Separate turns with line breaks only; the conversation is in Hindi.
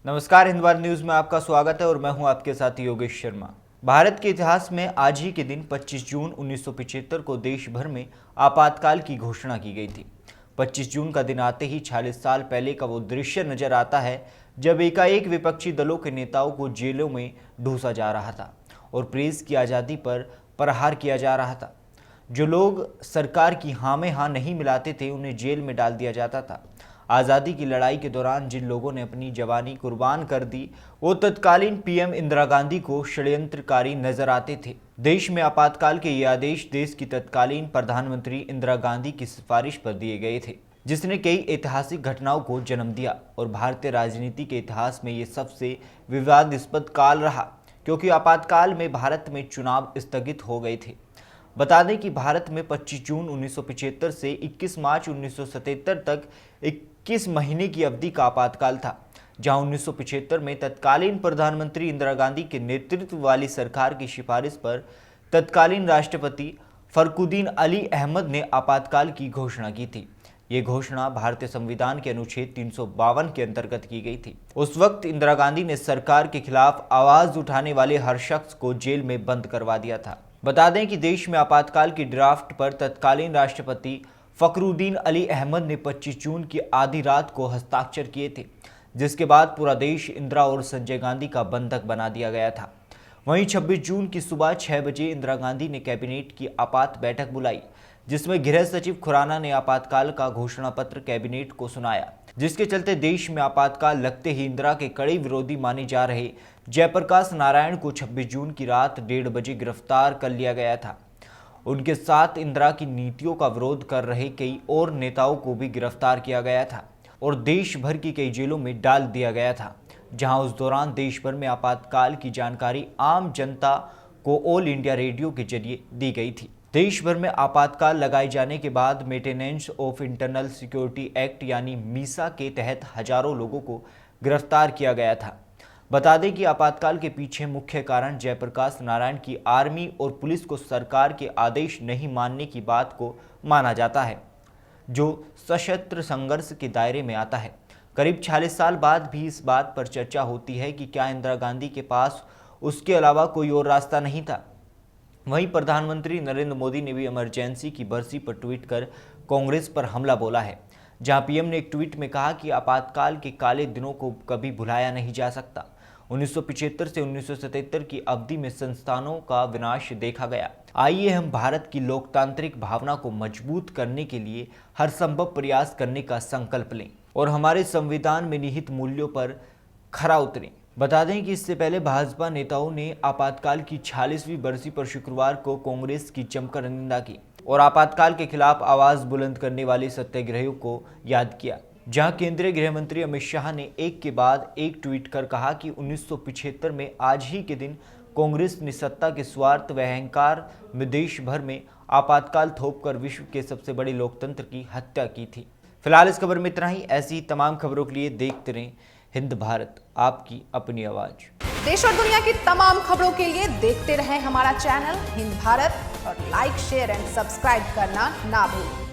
नमस्कार, हिंद भारत न्यूज में आपका स्वागत है और मैं हूं आपके साथी योगेश शर्मा। भारत के इतिहास में आज ही के दिन 25 जून 1975 को देश भर में आपातकाल की घोषणा की गई थी। 25 जून का दिन आते ही 46 साल पहले का वो दृश्य नजर आता है जब एकाएक विपक्षी दलों के नेताओं को जेलों में ढूंसा जा रहा था और प्रेस की आज़ादी पर प्रहार किया जा रहा था। जो लोग सरकार की हाँ में हाँ नहीं मिलाते थे उन्हें जेल में डाल दिया जाता था। आज़ादी की लड़ाई के दौरान जिन लोगों ने अपनी जवानी कुर्बान कर दी वो तत्कालीन पीएम इंदिरा गांधी को षड्यंत्रकारी नजर आते थे। देश में आपातकाल के ये आदेश देश की तत्कालीन प्रधानमंत्री इंदिरा गांधी की सिफारिश पर दिए गए थे, जिसने कई ऐतिहासिक घटनाओं को जन्म दिया और भारतीय राजनीति के इतिहास में ये सबसे विवादास्पद काल रहा, क्योंकि आपातकाल में भारत में चुनाव स्थगित हो गए थे। बता दें कि भारत में 25 जून 1975 से 21 मार्च 1977 तक 21 महीने की अवधि का आपातकाल था, जहां 1975 में तत्कालीन प्रधानमंत्री इंदिरा गांधी के नेतृत्व वाली सरकार की सिफारिश पर तत्कालीन राष्ट्रपति फखरुद्दीन अली अहमद ने आपातकाल की घोषणा की थी। ये घोषणा भारतीय संविधान के अनुच्छेद 352 के अंतर्गत की गई थी। उस वक्त इंदिरा गांधी ने सरकार के खिलाफ आवाज उठाने वाले हर शख्स को जेल में बंद करवा दिया था। बता दें कि देश में आपातकाल की ड्राफ्ट पर तत्कालीन राष्ट्रपति फखरुद्दीन अली अहमद ने 25 जून की आधी रात को हस्ताक्षर किए थे, जिसके बाद पूरा देश इंदिरा और संजय गांधी का बंधक बना दिया गया था। वहीं 26 जून की सुबह 6 बजे इंदिरा गांधी ने कैबिनेट की आपात बैठक बुलाई, जिसमें गृह सचिव खुराना ने आपातकाल का घोषणा पत्र कैबिनेट को सुनाया, जिसके चलते देश में आपातकाल लगते ही इंदिरा के कड़े विरोधी माने जा रहे जयप्रकाश नारायण को 26 जून की रात 1:30 बजे गिरफ्तार कर लिया गया था। उनके साथ इंदिरा की नीतियों का विरोध कर रहे कई और नेताओं को भी गिरफ्तार किया गया था और देश भर की कई जेलों में डाल दिया गया था, जहां उस दौरान देश भर में आपातकाल की जानकारी आम जनता को ऑल इंडिया रेडियो के जरिए दी गई थी। देश भर में आपातकाल लगाए जाने के बाद maintenance of internal security act यानी मीसा के तहत हजारों लोगों को गिरफ्तार किया गया था। बता दें कि आपातकाल के पीछे मुख्य कारण जयप्रकाश नारायण की आर्मी और पुलिस को सरकार के आदेश नहीं मानने की बात को माना जाता है, जो सशस्त्र संघर्ष के दायरे में आता है। करीब 46 साल बाद भी इस बात पर चर्चा होती है कि क्या इंदिरा गांधी के पास उसके अलावा कोई और रास्ता नहीं था। वहीं प्रधानमंत्री नरेंद्र मोदी ने भी इमरजेंसी की बरसी पर ट्वीट कर कांग्रेस पर हमला बोला है, जहां पीएम ने एक ट्वीट में कहा कि आपातकाल के काले दिनों को कभी भुलाया नहीं जा सकता। 1975 से 1977 की अवधि में संस्थानों का विनाश देखा गया। आइए हम भारत की लोकतांत्रिक भावना को मजबूत करने के लिए हर संभव प्रयास करने का संकल्प लें और हमारे संविधान में निहित मूल्यों पर खरा उतरें। बता दें कि इससे पहले भाजपा नेताओं ने आपातकाल की 46वीं बरसी पर शुक्रवार को कांग्रेस की जमकर निंदा की और आपातकाल के खिलाफ आवाज बुलंद करने वाले सत्याग्रहियों को याद किया, जहां केंद्रीय गृह मंत्री अमित शाह ने एक के बाद एक ट्वीट कर कहा कि 1975 में आज ही के दिन कांग्रेस ने सत्ता के स्वार्थ व अहंकार में देश भर में आपातकाल थोपकर विश्व के सबसे बड़े लोकतंत्र की हत्या की थी। फिलहाल इस खबर में इतना ही। ऐसी ही तमाम खबरों के लिए देखते रहें हिंद भारत, आपकी अपनी आवाज।
देश और दुनिया की तमाम खबरों के लिए देखते रहें हमारा चैनल हिंद भारत और लाइक, शेयर एंड सब्सक्राइब करना ना भूलें।